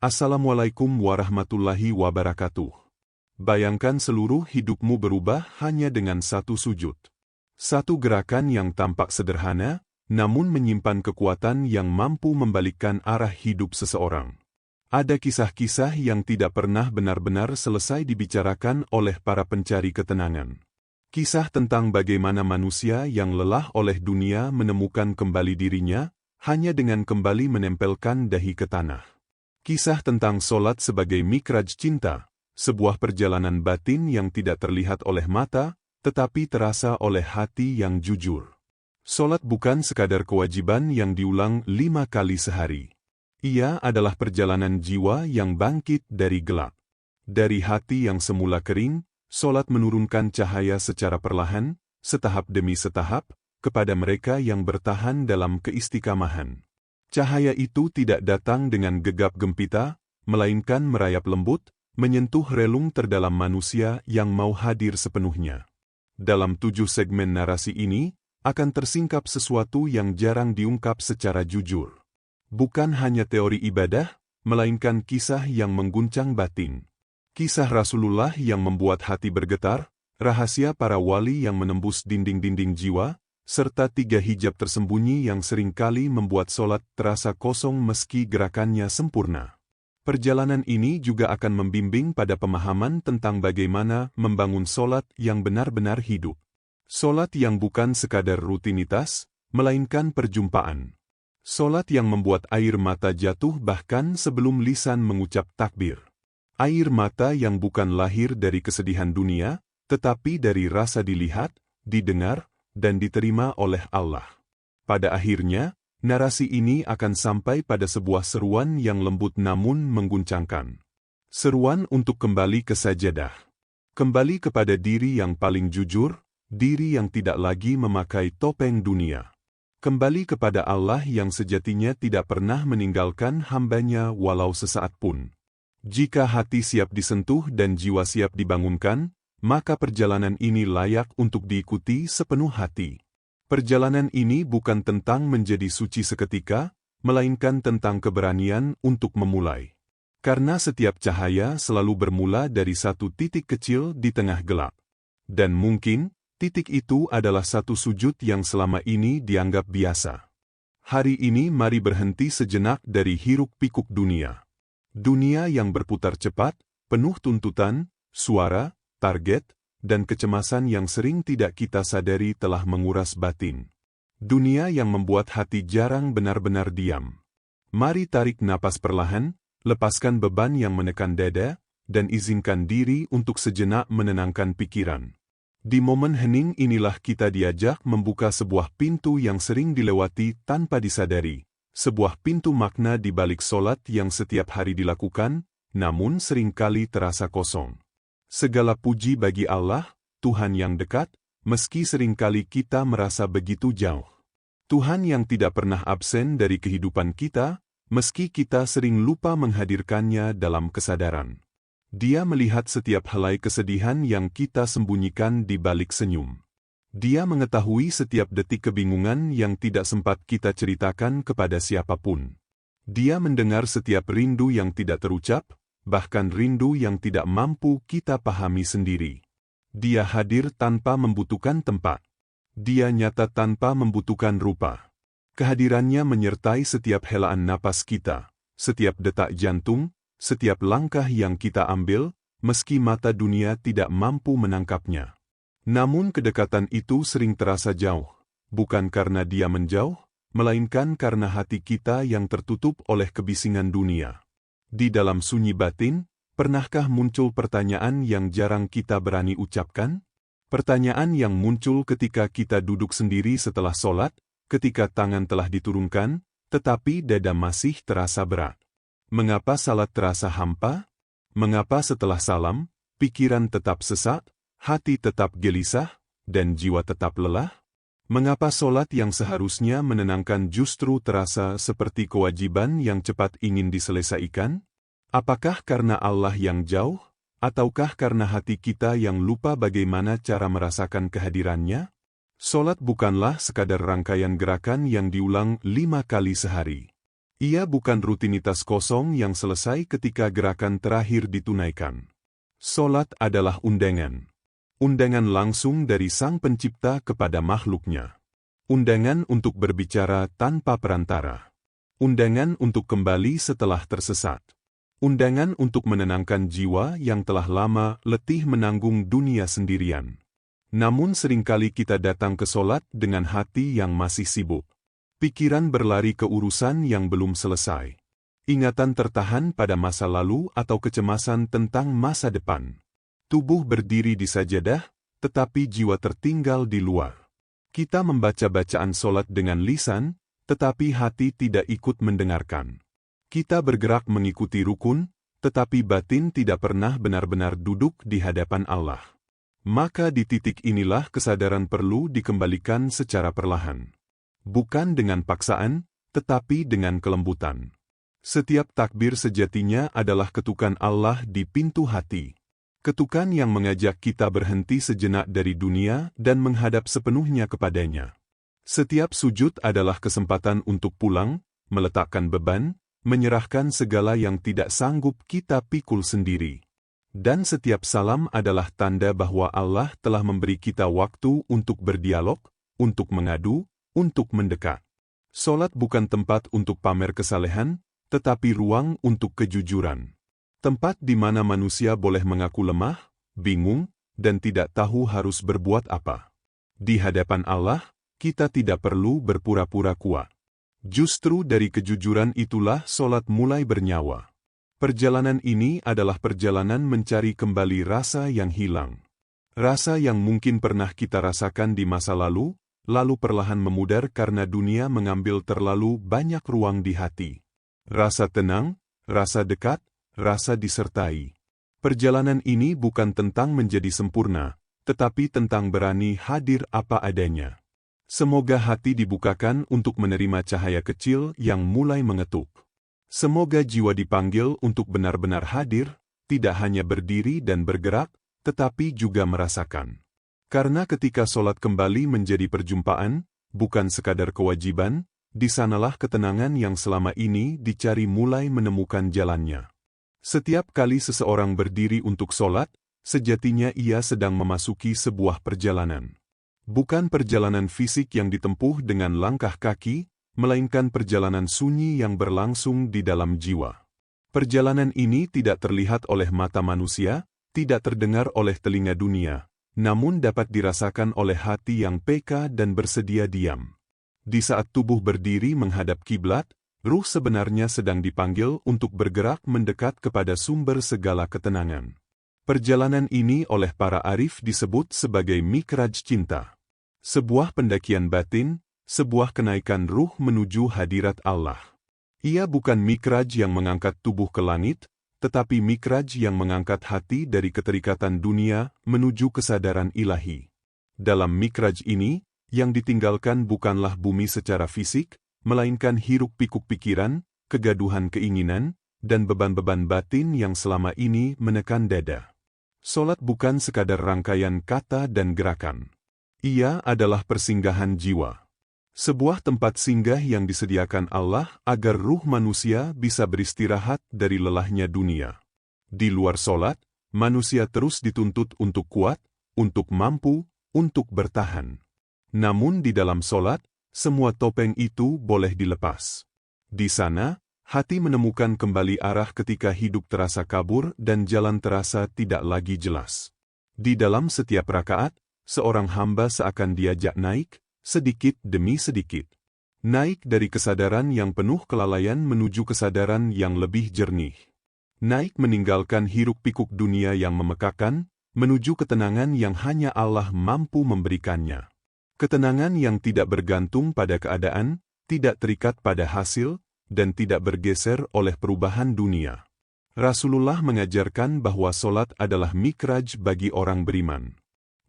Assalamualaikum warahmatullahi wabarakatuh. Bayangkan seluruh hidupmu berubah hanya dengan satu sujud. Satu gerakan yang tampak sederhana, namun menyimpan kekuatan yang mampu membalikkan arah hidup seseorang. Ada kisah-kisah yang tidak pernah benar-benar selesai dibicarakan oleh para pencari ketenangan. Kisah tentang bagaimana manusia yang lelah oleh dunia menemukan kembali dirinya, hanya dengan kembali menempelkan dahi ke tanah. Kisah tentang solat sebagai mikraj cinta, sebuah perjalanan batin yang tidak terlihat oleh mata, tetapi terasa oleh hati yang jujur. Solat bukan sekadar kewajiban yang diulang 5 kali sehari. Ia adalah perjalanan jiwa yang bangkit dari gelap. Dari hati yang semula kering, solat menurunkan cahaya secara perlahan, setahap demi setahap, kepada mereka yang bertahan dalam keistiqamahan. Cahaya itu tidak datang dengan gegap gempita, melainkan merayap lembut, menyentuh relung terdalam manusia yang mau hadir sepenuhnya. Dalam 7 segmen narasi ini, akan tersingkap sesuatu yang jarang diungkap secara jujur. Bukan hanya teori ibadah, melainkan kisah yang mengguncang batin. Kisah Rasulullah yang membuat hati bergetar, rahasia para wali yang menembus dinding-dinding jiwa, serta 3 hijab tersembunyi yang seringkali membuat solat terasa kosong meski gerakannya sempurna. Perjalanan ini juga akan membimbing pada pemahaman tentang bagaimana membangun solat yang benar-benar hidup. Solat yang bukan sekadar rutinitas, melainkan perjumpaan. Solat yang membuat air mata jatuh bahkan sebelum lisan mengucap takbir. Air mata yang bukan lahir dari kesedihan dunia, tetapi dari rasa dilihat, didengar, dan diterima oleh Allah. Pada akhirnya, narasi ini akan sampai pada sebuah seruan yang lembut namun mengguncangkan. Seruan untuk kembali ke sajadah. Kembali kepada diri yang paling jujur, diri yang tidak lagi memakai topeng dunia. Kembali kepada Allah yang sejatinya tidak pernah meninggalkan hambanya walau sesaat pun. Jika hati siap disentuh dan jiwa siap dibangunkan, maka perjalanan ini layak untuk diikuti sepenuh hati. Perjalanan ini bukan tentang menjadi suci seketika, melainkan tentang keberanian untuk memulai. Karena setiap cahaya selalu bermula dari satu titik kecil di tengah gelap. Dan mungkin, titik itu adalah satu sujud yang selama ini dianggap biasa. Hari ini mari berhenti sejenak dari hiruk-pikuk dunia. Dunia yang berputar cepat, penuh tuntutan, suara, target, dan kecemasan yang sering tidak kita sadari telah menguras batin. Dunia yang membuat hati jarang benar-benar diam. Mari tarik napas perlahan, lepaskan beban yang menekan dada, dan izinkan diri untuk sejenak menenangkan pikiran. Di momen hening inilah kita diajak membuka sebuah pintu yang sering dilewati tanpa disadari. Sebuah pintu makna di balik solat yang setiap hari dilakukan, namun seringkali terasa kosong. Segala puji bagi Allah, Tuhan yang dekat, meski seringkali kita merasa begitu jauh. Tuhan yang tidak pernah absen dari kehidupan kita, meski kita sering lupa menghadirkannya dalam kesadaran. Dia melihat setiap helai kesedihan yang kita sembunyikan di balik senyum. Dia mengetahui setiap detik kebingungan yang tidak sempat kita ceritakan kepada siapapun. Dia mendengar setiap rindu yang tidak terucap, bahkan rindu yang tidak mampu kita pahami sendiri. Dia hadir tanpa membutuhkan tempat. Dia nyata tanpa membutuhkan rupa. Kehadirannya menyertai setiap helaan napas kita, setiap detak jantung, setiap langkah yang kita ambil, meski mata dunia tidak mampu menangkapnya. Namun kedekatan itu sering terasa jauh, bukan karena dia menjauh, melainkan karena hati kita yang tertutup oleh kebisingan dunia. Di dalam sunyi batin, pernahkah muncul pertanyaan yang jarang kita berani ucapkan? Pertanyaan yang muncul ketika kita duduk sendiri setelah solat, ketika tangan telah diturunkan, tetapi dada masih terasa berat. Mengapa salat terasa hampa? Mengapa setelah salam, pikiran tetap sesat, hati tetap gelisah, dan jiwa tetap lelah? Mengapa solat yang seharusnya menenangkan justru terasa seperti kewajiban yang cepat ingin diselesaikan? Apakah karena Allah yang jauh, ataukah karena hati kita yang lupa bagaimana cara merasakan kehadirannya? Solat bukanlah sekadar rangkaian gerakan yang diulang 5 kali sehari. Ia bukan rutinitas kosong yang selesai ketika gerakan terakhir ditunaikan. Solat adalah undangan. Undangan langsung dari Sang Pencipta kepada makhluknya. Undangan untuk berbicara tanpa perantara. Undangan untuk kembali setelah tersesat. Undangan untuk menenangkan jiwa yang telah lama letih menanggung dunia sendirian. Namun seringkali kita datang ke solat dengan hati yang masih sibuk. Pikiran berlari ke urusan yang belum selesai. Ingatan tertahan pada masa lalu atau kecemasan tentang masa depan. Tubuh berdiri di sajadah, tetapi jiwa tertinggal di luar. Kita membaca bacaan solat dengan lisan, tetapi hati tidak ikut mendengarkan. Kita bergerak mengikuti rukun, tetapi batin tidak pernah benar-benar duduk di hadapan Allah. Maka di titik inilah kesadaran perlu dikembalikan secara perlahan. Bukan dengan paksaan, tetapi dengan kelembutan. Setiap takbir sejatinya adalah ketukan Allah di pintu hati. Ketukan yang mengajak kita berhenti sejenak dari dunia dan menghadap sepenuhnya kepadanya. Setiap sujud adalah kesempatan untuk pulang, meletakkan beban, menyerahkan segala yang tidak sanggup kita pikul sendiri. Dan setiap salam adalah tanda bahwa Allah telah memberi kita waktu untuk berdialog, untuk mengadu, untuk mendekat. Solat bukan tempat untuk pamer kesalehan, tetapi ruang untuk kejujuran. Tempat di mana manusia boleh mengaku lemah, bingung, dan tidak tahu harus berbuat apa. Di hadapan Allah, kita tidak perlu berpura-pura kuat. Justru dari kejujuran itulah solat mulai bernyawa. Perjalanan ini adalah perjalanan mencari kembali rasa yang hilang. Rasa yang mungkin pernah kita rasakan di masa lalu perlahan memudar karena dunia mengambil terlalu banyak ruang di hati. Rasa tenang, rasa dekat, rasa disertai. Perjalanan ini bukan tentang menjadi sempurna, tetapi tentang berani hadir apa adanya. Semoga hati dibukakan untuk menerima cahaya kecil yang mulai mengetuk. Semoga jiwa dipanggil untuk benar-benar hadir, tidak hanya berdiri dan bergerak, tetapi juga merasakan. Karena ketika solat kembali menjadi perjumpaan, bukan sekadar kewajiban, di sanalah ketenangan yang selama ini dicari mulai menemukan jalannya. Setiap kali seseorang berdiri untuk solat, sejatinya ia sedang memasuki sebuah perjalanan. Bukan perjalanan fisik yang ditempuh dengan langkah kaki, melainkan perjalanan sunyi yang berlangsung di dalam jiwa. Perjalanan ini tidak terlihat oleh mata manusia, tidak terdengar oleh telinga dunia, namun dapat dirasakan oleh hati yang peka dan bersedia diam. Di saat tubuh berdiri menghadap kiblat, ruh sebenarnya sedang dipanggil untuk bergerak mendekat kepada sumber segala ketenangan. Perjalanan ini oleh para arif disebut sebagai mikraj cinta. Sebuah pendakian batin, sebuah kenaikan ruh menuju hadirat Allah. Ia bukan mikraj yang mengangkat tubuh ke langit, tetapi mikraj yang mengangkat hati dari keterikatan dunia menuju kesadaran ilahi. Dalam mikraj ini, yang ditinggalkan bukanlah bumi secara fisik, melainkan hiruk-pikuk pikiran, kegaduhan keinginan, dan beban-beban batin yang selama ini menekan dada. Solat bukan sekadar rangkaian kata dan gerakan. Ia adalah persinggahan jiwa. Sebuah tempat singgah yang disediakan Allah agar ruh manusia bisa beristirahat dari lelahnya dunia. Di luar solat, manusia terus dituntut untuk kuat, untuk mampu, untuk bertahan. Namun di dalam solat, semua topeng itu boleh dilepas. Di sana, hati menemukan kembali arah ketika hidup terasa kabur dan jalan terasa tidak lagi jelas. Di dalam setiap rakaat, seorang hamba seakan diajak naik, sedikit demi sedikit. Naik dari kesadaran yang penuh kelalaian menuju kesadaran yang lebih jernih. Naik meninggalkan hiruk-pikuk dunia yang memekakan, menuju ketenangan yang hanya Allah mampu memberikannya. Ketenangan yang tidak bergantung pada keadaan, tidak terikat pada hasil, dan tidak bergeser oleh perubahan dunia. Rasulullah mengajarkan bahwa solat adalah mikraj bagi orang beriman.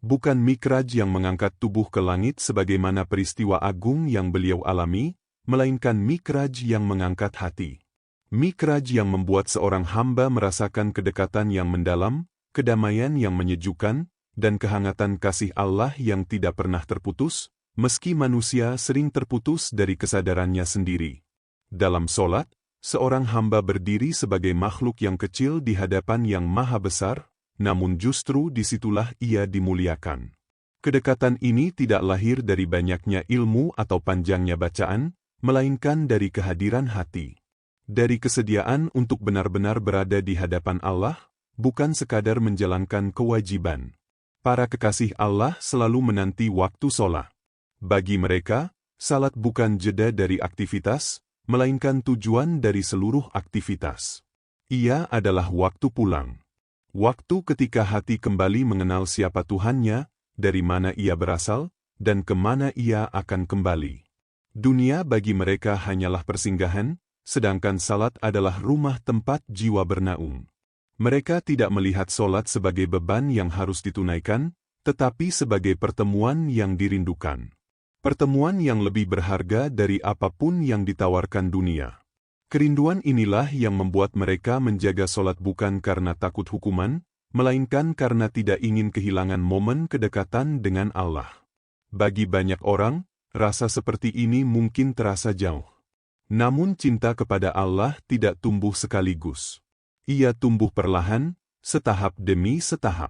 Bukan mikraj yang mengangkat tubuh ke langit sebagaimana peristiwa agung yang beliau alami, melainkan mikraj yang mengangkat hati. Mikraj yang membuat seorang hamba merasakan kedekatan yang mendalam, kedamaian yang menyejukkan, dan kehangatan kasih Allah yang tidak pernah terputus, meski manusia sering terputus dari kesadarannya sendiri. Dalam solat, seorang hamba berdiri sebagai makhluk yang kecil di hadapan yang maha besar, namun justru disitulah ia dimuliakan. Kedekatan ini tidak lahir dari banyaknya ilmu atau panjangnya bacaan, melainkan dari kehadiran hati. Dari kesediaan untuk benar-benar berada di hadapan Allah, bukan sekadar menjalankan kewajiban. Para kekasih Allah selalu menanti waktu sholat. Bagi mereka, salat bukan jeda dari aktivitas, melainkan tujuan dari seluruh aktivitas. Ia adalah waktu pulang. Waktu ketika hati kembali mengenal siapa Tuhannya, dari mana ia berasal, dan kemana ia akan kembali. Dunia bagi mereka hanyalah persinggahan, sedangkan salat adalah rumah tempat jiwa bernaung. Mereka tidak melihat solat sebagai beban yang harus ditunaikan, tetapi sebagai pertemuan yang dirindukan. Pertemuan yang lebih berharga dari apapun yang ditawarkan dunia. Kerinduan inilah yang membuat mereka menjaga solat bukan karena takut hukuman, melainkan karena tidak ingin kehilangan momen kedekatan dengan Allah. Bagi banyak orang, rasa seperti ini mungkin terasa jauh. Namun cinta kepada Allah tidak tumbuh sekaligus. Ia tumbuh perlahan, setahap demi setahap.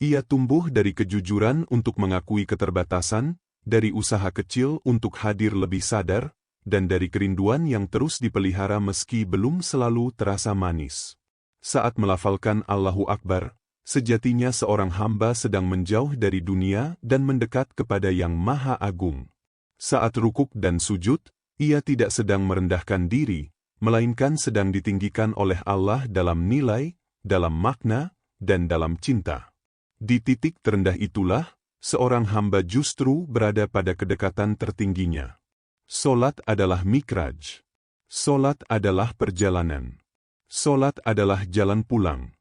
Ia tumbuh dari kejujuran untuk mengakui keterbatasan, dari usaha kecil untuk hadir lebih sadar, dan dari kerinduan yang terus dipelihara meski belum selalu terasa manis. Saat melafalkan Allahu Akbar, sejatinya seorang hamba sedang menjauh dari dunia dan mendekat kepada Yang Maha Agung. Saat rukuk dan sujud, ia tidak sedang merendahkan diri, melainkan sedang ditinggikan oleh Allah dalam nilai, dalam makna, dan dalam cinta. Di titik terendah itulah, seorang hamba justru berada pada kedekatan tertingginya. Solat adalah mikraj. Solat adalah perjalanan. Solat adalah jalan pulang.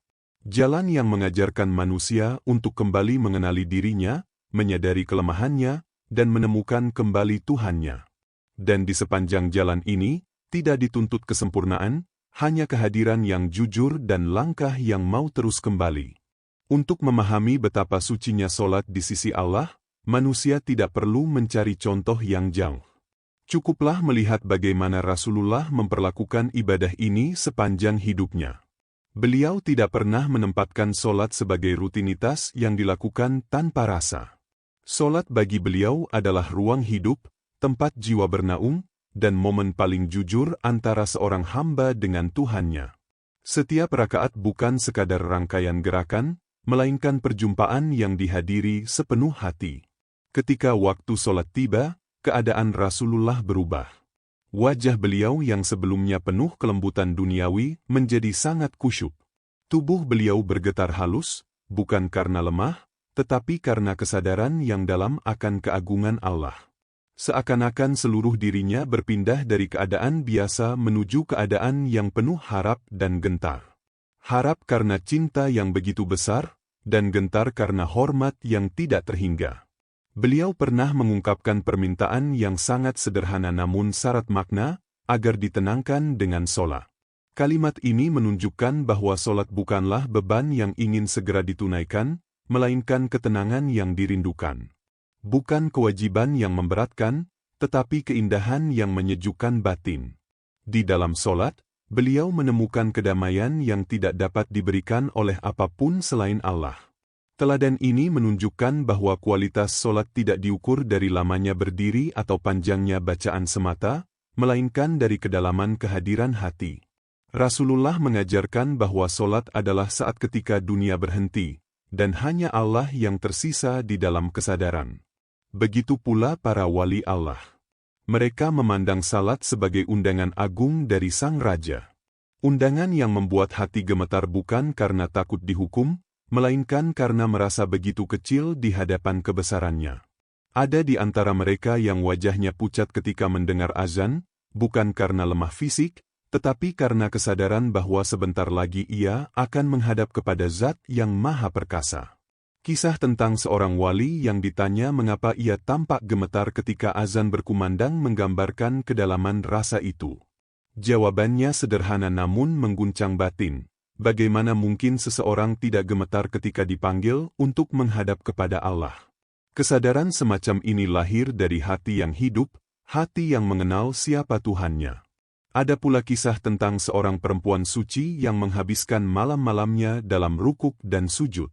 Jalan yang mengajarkan manusia untuk kembali mengenali dirinya, menyadari kelemahannya, dan menemukan kembali Tuhannya. Dan di sepanjang jalan ini, tidak dituntut kesempurnaan, hanya kehadiran yang jujur dan langkah yang mau terus kembali. Untuk memahami betapa sucinya solat di sisi Allah, manusia tidak perlu mencari contoh yang jauh. Cukuplah melihat bagaimana Rasulullah memperlakukan ibadah ini sepanjang hidupnya. Beliau tidak pernah menempatkan solat sebagai rutinitas yang dilakukan tanpa rasa. Solat bagi beliau adalah ruang hidup, tempat jiwa bernaung, dan momen paling jujur antara seorang hamba dengan Tuhannya. Setiap rakaat bukan sekadar rangkaian gerakan, melainkan perjumpaan yang dihadiri sepenuh hati. Ketika waktu solat tiba, keadaan Rasulullah berubah. Wajah beliau yang sebelumnya penuh kelembutan duniawi menjadi sangat khusyuk. Tubuh beliau bergetar halus, bukan karena lemah, tetapi karena kesadaran yang dalam akan keagungan Allah. Seakan-akan seluruh dirinya berpindah dari keadaan biasa menuju keadaan yang penuh harap dan gentar. Harap karena cinta yang begitu besar, dan gentar karena hormat yang tidak terhingga. Beliau pernah mengungkapkan permintaan yang sangat sederhana namun syarat makna, agar ditenangkan dengan solat. Kalimat ini menunjukkan bahwa solat bukanlah beban yang ingin segera ditunaikan, melainkan ketenangan yang dirindukan. Bukan kewajiban yang memberatkan, tetapi keindahan yang menyejukkan batin. Di dalam solat, beliau menemukan kedamaian yang tidak dapat diberikan oleh apapun selain Allah. Teladan ini menunjukkan bahwa kualitas solat tidak diukur dari lamanya berdiri atau panjangnya bacaan semata, melainkan dari kedalaman kehadiran hati. Rasulullah mengajarkan bahwa solat adalah saat ketika dunia berhenti, dan hanya Allah yang tersisa di dalam kesadaran. Begitu pula para wali Allah. Mereka memandang salat sebagai undangan agung dari Sang Raja. Undangan yang membuat hati gemetar bukan karena takut dihukum, melainkan karena merasa begitu kecil di hadapan kebesarannya. Ada di antara mereka yang wajahnya pucat ketika mendengar azan, bukan karena lemah fisik, tetapi karena kesadaran bahwa sebentar lagi ia akan menghadap kepada Zat yang Maha Perkasa. Kisah tentang seorang wali yang ditanya mengapa ia tampak gemetar ketika azan berkumandang menggambarkan kedalaman rasa itu. Jawabannya sederhana namun mengguncang batin. Bagaimana mungkin seseorang tidak gemetar ketika dipanggil untuk menghadap kepada Allah? Kesadaran semacam ini lahir dari hati yang hidup, hati yang mengenal siapa Tuhannya. Ada pula kisah tentang seorang perempuan suci yang menghabiskan malam-malamnya dalam rukuk dan sujud.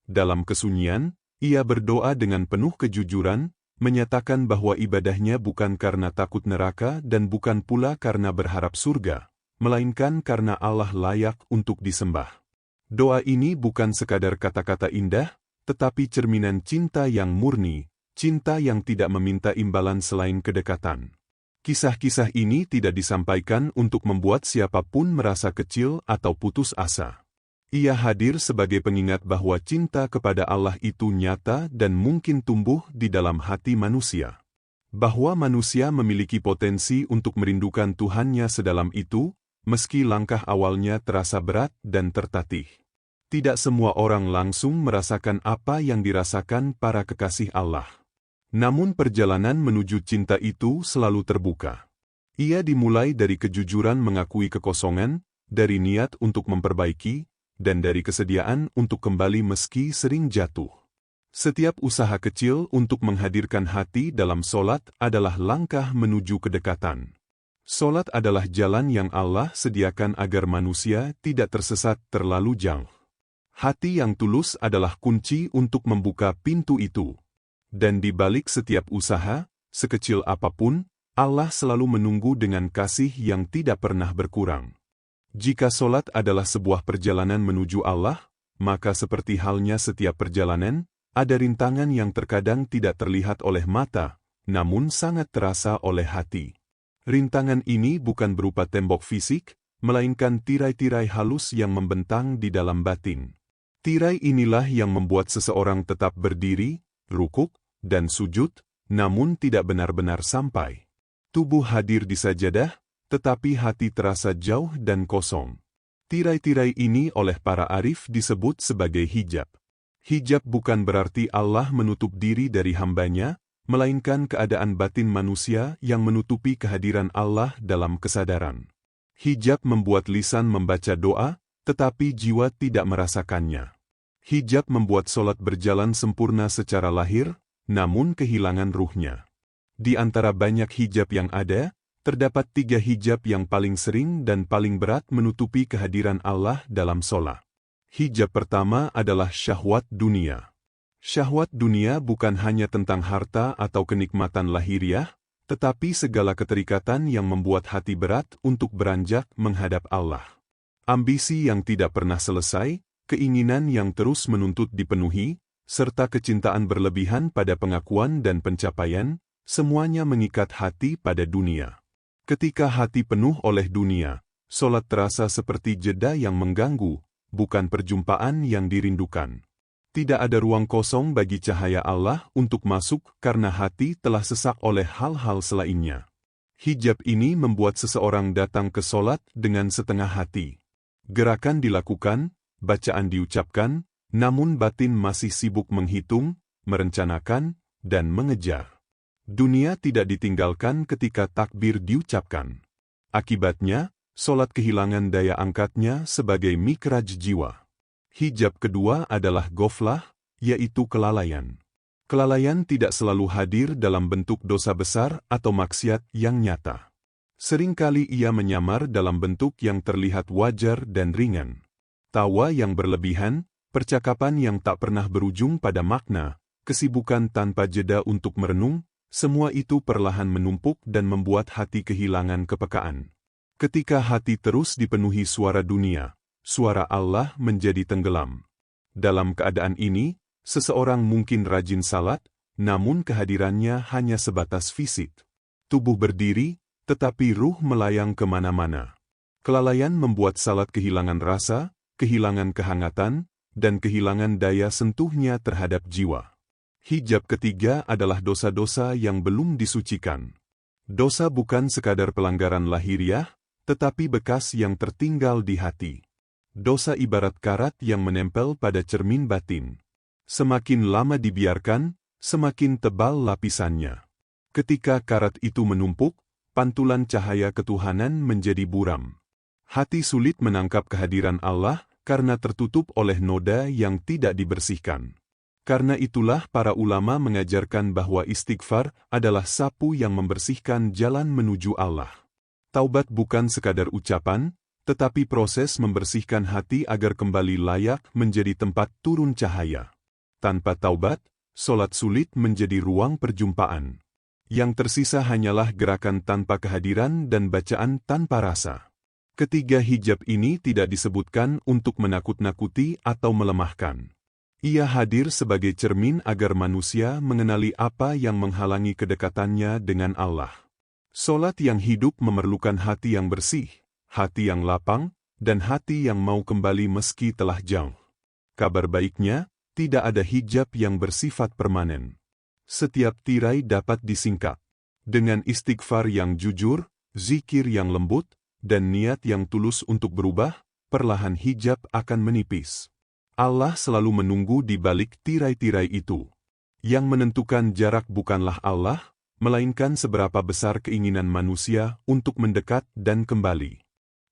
Dalam kesunyian, ia berdoa dengan penuh kejujuran, menyatakan bahwa ibadahnya bukan karena takut neraka dan bukan pula karena berharap surga, melainkan karena Allah layak untuk disembah. Doa ini bukan sekadar kata-kata indah, tetapi cerminan cinta yang murni, cinta yang tidak meminta imbalan selain kedekatan. Kisah-kisah ini tidak disampaikan untuk membuat siapapun merasa kecil atau putus asa. Ia hadir sebagai pengingat bahwa cinta kepada Allah itu nyata dan mungkin tumbuh di dalam hati manusia. Bahwa manusia memiliki potensi untuk merindukan Tuhannya sedalam itu, meski langkah awalnya terasa berat dan tertatih. Tidak semua orang langsung merasakan apa yang dirasakan para kekasih Allah. Namun perjalanan menuju cinta itu selalu terbuka. Ia dimulai dari kejujuran mengakui kekosongan, dari niat untuk memperbaiki, dan dari kesediaan untuk kembali meski sering jatuh. Setiap usaha kecil untuk menghadirkan hati dalam solat adalah langkah menuju kedekatan. Solat adalah jalan yang Allah sediakan agar manusia tidak tersesat terlalu jauh. Hati yang tulus adalah kunci untuk membuka pintu itu. Dan di balik setiap usaha, sekecil apapun, Allah selalu menunggu dengan kasih yang tidak pernah berkurang. Jika solat adalah sebuah perjalanan menuju Allah, maka seperti halnya setiap perjalanan, ada rintangan yang terkadang tidak terlihat oleh mata, namun sangat terasa oleh hati. Rintangan ini bukan berupa tembok fisik, melainkan tirai-tirai halus yang membentang di dalam batin. Tirai inilah yang membuat seseorang tetap berdiri, rukuk, dan sujud, namun tidak benar-benar sampai. Tubuh hadir di sajadah, tetapi hati terasa jauh dan kosong. Tirai-tirai ini oleh para arif disebut sebagai hijab. Hijab bukan berarti Allah menutup diri dari hambanya, melainkan keadaan batin manusia yang menutupi kehadiran Allah dalam kesadaran. Hijab membuat lisan membaca doa, tetapi jiwa tidak merasakannya. Hijab membuat solat berjalan sempurna secara lahir, namun kehilangan ruhnya. Di antara banyak hijab yang ada, terdapat 3 hijab yang paling sering dan paling berat menutupi kehadiran Allah dalam solat. Hijab pertama adalah syahwat dunia. Syahwat dunia bukan hanya tentang harta atau kenikmatan lahiriah, tetapi segala keterikatan yang membuat hati berat untuk beranjak menghadap Allah. Ambisi yang tidak pernah selesai, keinginan yang terus menuntut dipenuhi, serta kecintaan berlebihan pada pengakuan dan pencapaian, semuanya mengikat hati pada dunia. Ketika hati penuh oleh dunia, solat terasa seperti jeda yang mengganggu, bukan perjumpaan yang dirindukan. Tidak ada ruang kosong bagi cahaya Allah untuk masuk karena hati telah sesak oleh hal-hal selainnya. Hijab ini membuat seseorang datang ke solat dengan setengah hati. Gerakan dilakukan, bacaan diucapkan, namun batin masih sibuk menghitung, merencanakan, dan mengejar. Dunia tidak ditinggalkan ketika takbir diucapkan. Akibatnya, solat kehilangan daya angkatnya sebagai mikraj jiwa. Hijab kedua adalah ghaflah, yaitu kelalaian. Kelalaian tidak selalu hadir dalam bentuk dosa besar atau maksiat yang nyata. Seringkali ia menyamar dalam bentuk yang terlihat wajar dan ringan. Tawa yang berlebihan, percakapan yang tak pernah berujung pada makna, kesibukan tanpa jeda untuk merenung, semua itu perlahan menumpuk dan membuat hati kehilangan kepekaan. Ketika hati terus dipenuhi suara dunia, suara Allah menjadi tenggelam. Dalam keadaan ini, seseorang mungkin rajin salat, namun kehadirannya hanya sebatas fisik. Tubuh berdiri, tetapi ruh melayang kemana-mana. Kelalaian membuat salat kehilangan rasa, kehilangan kehangatan, dan kehilangan daya sentuhnya terhadap jiwa. Hijab ketiga adalah dosa-dosa yang belum disucikan. Dosa bukan sekadar pelanggaran lahiriah, tetapi bekas yang tertinggal di hati. Dosa ibarat karat yang menempel pada cermin batin. Semakin lama dibiarkan, semakin tebal lapisannya. Ketika karat itu menumpuk, pantulan cahaya ketuhanan menjadi buram. Hati sulit menangkap kehadiran Allah karena tertutup oleh noda yang tidak dibersihkan. Karena itulah para ulama mengajarkan bahwa istighfar adalah sapu yang membersihkan jalan menuju Allah. Taubat bukan sekadar ucapan, tetapi proses membersihkan hati agar kembali layak menjadi tempat turun cahaya. Tanpa taubat, solat sulit menjadi ruang perjumpaan. Yang tersisa hanyalah gerakan tanpa kehadiran dan bacaan tanpa rasa. Ketiga hijab ini tidak disebutkan untuk menakut-nakuti atau melemahkan. Ia hadir sebagai cermin agar manusia mengenali apa yang menghalangi kedekatannya dengan Allah. Solat yang hidup memerlukan hati yang bersih, hati yang lapang, dan hati yang mau kembali meski telah jauh. Kabar baiknya, tidak ada hijab yang bersifat permanen. Setiap tirai dapat disingkap. Dengan istighfar yang jujur, zikir yang lembut, dan niat yang tulus untuk berubah, perlahan hijab akan menipis. Allah selalu menunggu di balik tirai-tirai itu. Yang menentukan jarak bukanlah Allah, melainkan seberapa besar keinginan manusia untuk mendekat dan kembali.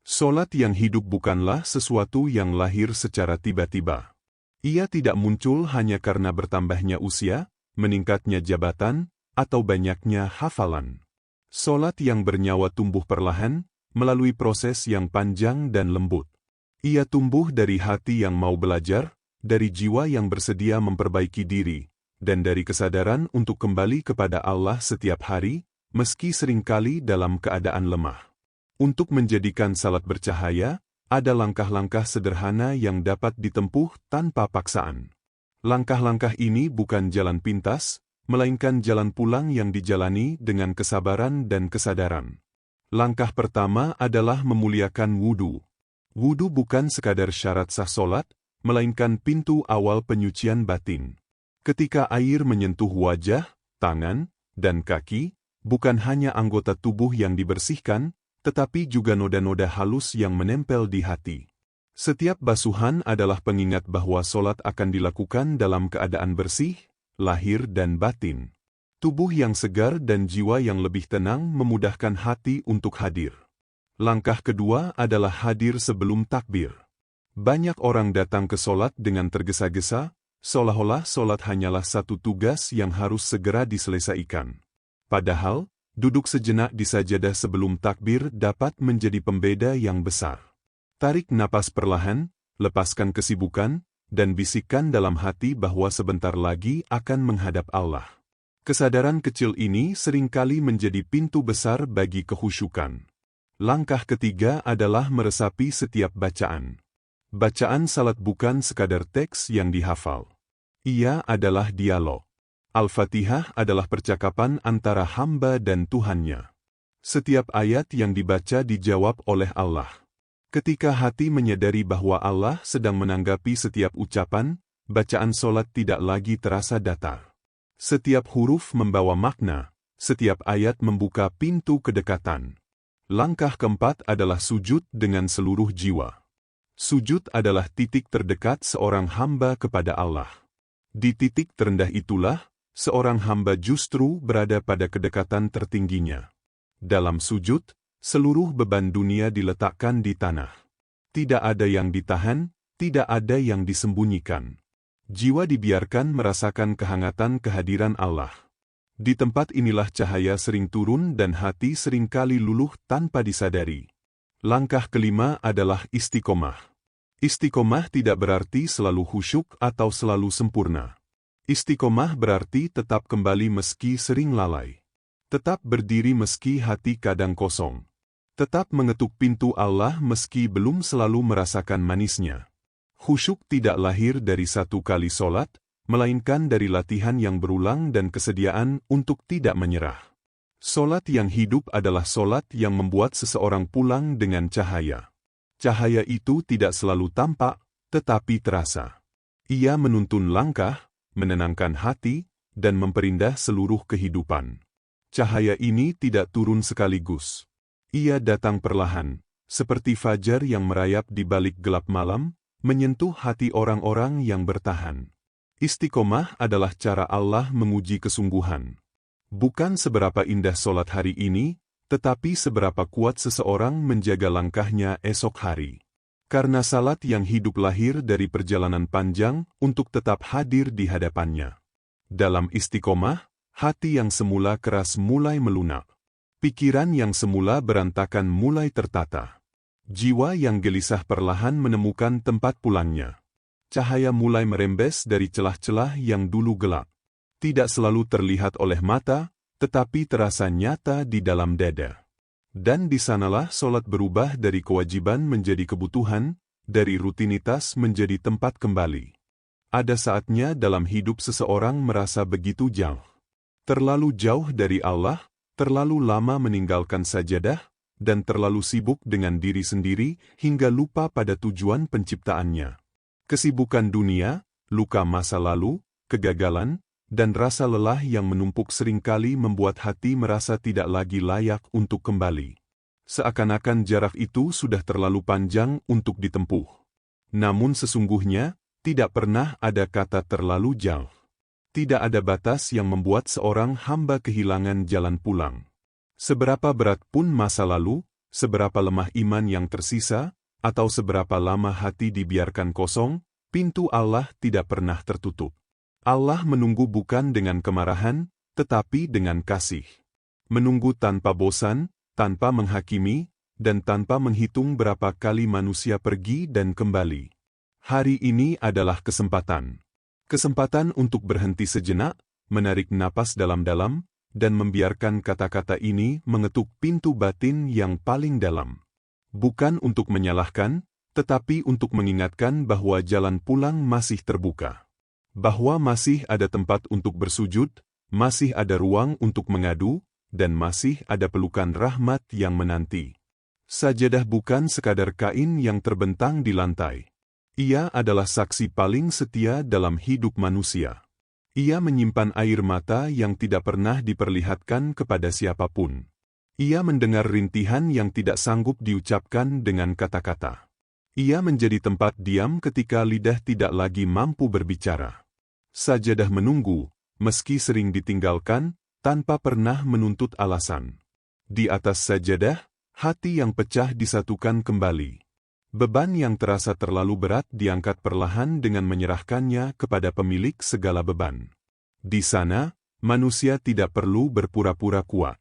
Solat yang hidup bukanlah sesuatu yang lahir secara tiba-tiba. Ia tidak muncul hanya karena bertambahnya usia, meningkatnya jabatan, atau banyaknya hafalan. Solat yang bernyawa tumbuh perlahan, melalui proses yang panjang dan lembut. Ia tumbuh dari hati yang mau belajar, dari jiwa yang bersedia memperbaiki diri, dan dari kesadaran untuk kembali kepada Allah setiap hari, meski seringkali dalam keadaan lemah. Untuk menjadikan salat bercahaya, ada langkah-langkah sederhana yang dapat ditempuh tanpa paksaan. Langkah-langkah ini bukan jalan pintas, melainkan jalan pulang yang dijalani dengan kesabaran dan kesadaran. Langkah pertama adalah memuliakan wudu. Wudu bukan sekadar syarat sah solat, melainkan pintu awal penyucian batin. Ketika air menyentuh wajah, tangan, dan kaki, bukan hanya anggota tubuh yang dibersihkan, tetapi juga noda-noda halus yang menempel di hati. Setiap basuhan adalah pengingat bahwa solat akan dilakukan dalam keadaan bersih, lahir dan batin. Tubuh yang segar dan jiwa yang lebih tenang memudahkan hati untuk hadir. Langkah kedua adalah hadir sebelum takbir. Banyak orang datang ke solat dengan tergesa-gesa, seolah-olah solat hanyalah satu tugas yang harus segera diselesaikan. Padahal, duduk sejenak di sajadah sebelum takbir dapat menjadi pembeda yang besar. Tarik napas perlahan, lepaskan kesibukan, dan bisikkan dalam hati bahwa sebentar lagi akan menghadap Allah. Kesadaran kecil ini seringkali menjadi pintu besar bagi kekhusyukan. Langkah ketiga adalah meresapi setiap bacaan. Bacaan salat bukan sekadar teks yang dihafal. Ia adalah dialog. Al-Fatihah adalah percakapan antara hamba dan Tuhannya. Setiap ayat yang dibaca dijawab oleh Allah. Ketika hati menyadari bahwa Allah sedang menanggapi setiap ucapan, bacaan solat tidak lagi terasa datar. Setiap huruf membawa makna, setiap ayat membuka pintu kedekatan. Langkah keempat adalah sujud dengan seluruh jiwa. Sujud adalah titik terdekat seorang hamba kepada Allah. Di titik terendah itulah, seorang hamba justru berada pada kedekatan tertingginya. Dalam sujud, seluruh beban dunia diletakkan di tanah. Tidak ada yang ditahan, tidak ada yang disembunyikan. Jiwa dibiarkan merasakan kehangatan kehadiran Allah. Di tempat inilah cahaya sering turun dan hati seringkali luluh tanpa disadari. Langkah kelima adalah istiqomah. Istiqomah tidak berarti selalu khusyuk atau selalu sempurna. Istiqomah berarti tetap kembali meski sering lalai. Tetap berdiri meski hati kadang kosong. Tetap mengetuk pintu Allah meski belum selalu merasakan manisnya. Khusyuk tidak lahir dari satu kali solat, melainkan dari latihan yang berulang dan kesediaan untuk tidak menyerah. Solat yang hidup adalah solat yang membuat seseorang pulang dengan cahaya. Cahaya itu tidak selalu tampak, tetapi terasa. Ia menuntun langkah, menenangkan hati, dan memperindah seluruh kehidupan. Cahaya ini tidak turun sekaligus. Ia datang perlahan, seperti fajar yang merayap di balik gelap malam, menyentuh hati orang-orang yang bertahan. Istiqomah adalah cara Allah menguji kesungguhan. Bukan seberapa indah solat hari ini, tetapi seberapa kuat seseorang menjaga langkahnya esok hari. Karena salat yang hidup lahir dari perjalanan panjang untuk tetap hadir di hadapannya. Dalam istiqomah, hati yang semula keras mulai melunak. Pikiran yang semula berantakan mulai tertata. Jiwa yang gelisah perlahan menemukan tempat pulangnya. Cahaya mulai merembes dari celah-celah yang dulu gelap. Tidak selalu terlihat oleh mata, tetapi terasa nyata di dalam dada. Dan di sanalah solat berubah dari kewajiban menjadi kebutuhan, dari rutinitas menjadi tempat kembali. Ada saatnya dalam hidup seseorang merasa begitu jauh. Terlalu jauh dari Allah, terlalu lama meninggalkan sajadah, dan terlalu sibuk dengan diri sendiri hingga lupa pada tujuan penciptaannya. Kesibukan dunia, luka masa lalu, kegagalan, dan rasa lelah yang menumpuk seringkali membuat hati merasa tidak lagi layak untuk kembali. Seakan-akan jarak itu sudah terlalu panjang untuk ditempuh. Namun sesungguhnya, tidak pernah ada kata terlalu jauh. Tidak ada batas yang membuat seorang hamba kehilangan jalan pulang. Seberapa berat pun masa lalu, seberapa lemah iman yang tersisa, atau seberapa lama hati dibiarkan kosong, pintu Allah tidak pernah tertutup. Allah menunggu bukan dengan kemarahan, tetapi dengan kasih. Menunggu tanpa bosan, tanpa menghakimi, dan tanpa menghitung berapa kali manusia pergi dan kembali. Hari ini adalah kesempatan. Kesempatan untuk berhenti sejenak, menarik napas dalam-dalam, dan membiarkan kata-kata ini mengetuk pintu batin yang paling dalam. Bukan untuk menyalahkan, tetapi untuk mengingatkan bahwa jalan pulang masih terbuka. Bahwa masih ada tempat untuk bersujud, masih ada ruang untuk mengadu, dan masih ada pelukan rahmat yang menanti. Sajadah bukan sekadar kain yang terbentang di lantai. Ia adalah saksi paling setia dalam hidup manusia. Ia menyimpan air mata yang tidak pernah diperlihatkan kepada siapapun. Ia mendengar rintihan yang tidak sanggup diucapkan dengan kata-kata. Ia menjadi tempat diam ketika lidah tidak lagi mampu berbicara. Sajadah menunggu, meski sering ditinggalkan, tanpa pernah menuntut alasan. Di atas sajadah, hati yang pecah disatukan kembali. Beban yang terasa terlalu berat diangkat perlahan dengan menyerahkannya kepada pemilik segala beban. Di sana, manusia tidak perlu berpura-pura kuat.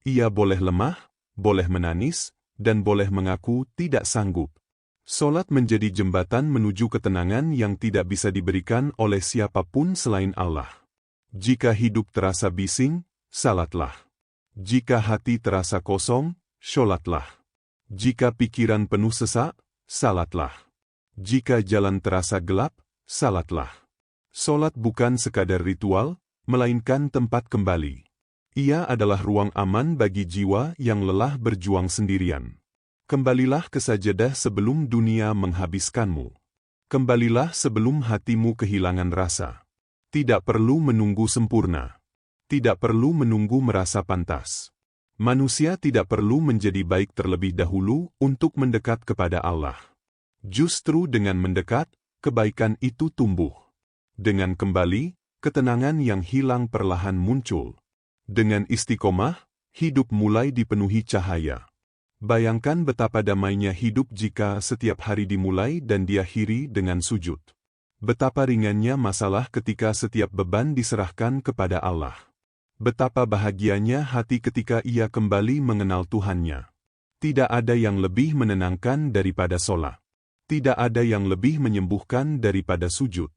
Ia boleh lemah, boleh menangis, dan boleh mengaku tidak sanggup. Solat menjadi jembatan menuju ketenangan yang tidak bisa diberikan oleh siapapun selain Allah. Jika hidup terasa bising, salatlah. Jika hati terasa kosong, sholatlah. Jika pikiran penuh sesak, salatlah. Jika jalan terasa gelap, salatlah. Solat bukan sekadar ritual, melainkan tempat kembali. Ia adalah ruang aman bagi jiwa yang lelah berjuang sendirian. Kembalilah ke sajadah sebelum dunia menghabiskanmu. Kembalilah sebelum hatimu kehilangan rasa. Tidak perlu menunggu sempurna. Tidak perlu menunggu merasa pantas. Manusia tidak perlu menjadi baik terlebih dahulu untuk mendekat kepada Allah. Justru dengan mendekat, kebaikan itu tumbuh. Dengan kembali, ketenangan yang hilang perlahan muncul. Dengan istiqomah, hidup mulai dipenuhi cahaya. Bayangkan betapa damainya hidup jika setiap hari dimulai dan diakhiri dengan sujud. Betapa ringannya masalah ketika setiap beban diserahkan kepada Allah. Betapa bahagianya hati ketika ia kembali mengenal Tuhannya. Tidak ada yang lebih menenangkan daripada sholat. Tidak ada yang lebih menyembuhkan daripada sujud.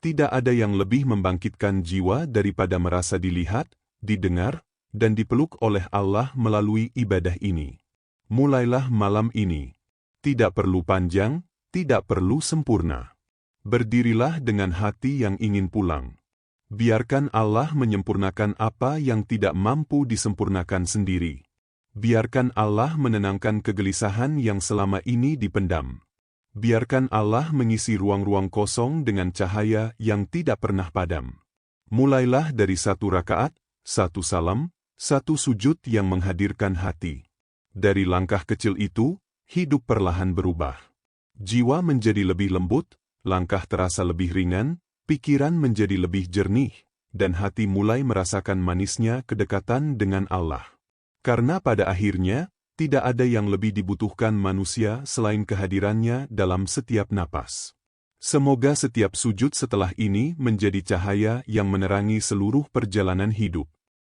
Tidak ada yang lebih membangkitkan jiwa daripada merasa dilihat, didengar, dan dipeluk oleh Allah melalui ibadah ini. Mulailah malam ini. Tidak perlu panjang, tidak perlu sempurna. Berdirilah dengan hati yang ingin pulang. Biarkan Allah menyempurnakan apa yang tidak mampu disempurnakan sendiri. Biarkan Allah menenangkan kegelisahan yang selama ini dipendam. Biarkan Allah mengisi ruang-ruang kosong dengan cahaya yang tidak pernah padam. Mulailah dari satu rakaat, satu salam, satu sujud yang menghadirkan hati. Dari langkah kecil itu, hidup perlahan berubah. Jiwa menjadi lebih lembut, langkah terasa lebih ringan, pikiran menjadi lebih jernih, dan hati mulai merasakan manisnya kedekatan dengan Allah. Karena pada akhirnya, tidak ada yang lebih dibutuhkan manusia selain kehadirannya dalam setiap napas. Semoga setiap sujud setelah ini menjadi cahaya yang menerangi seluruh perjalanan hidup.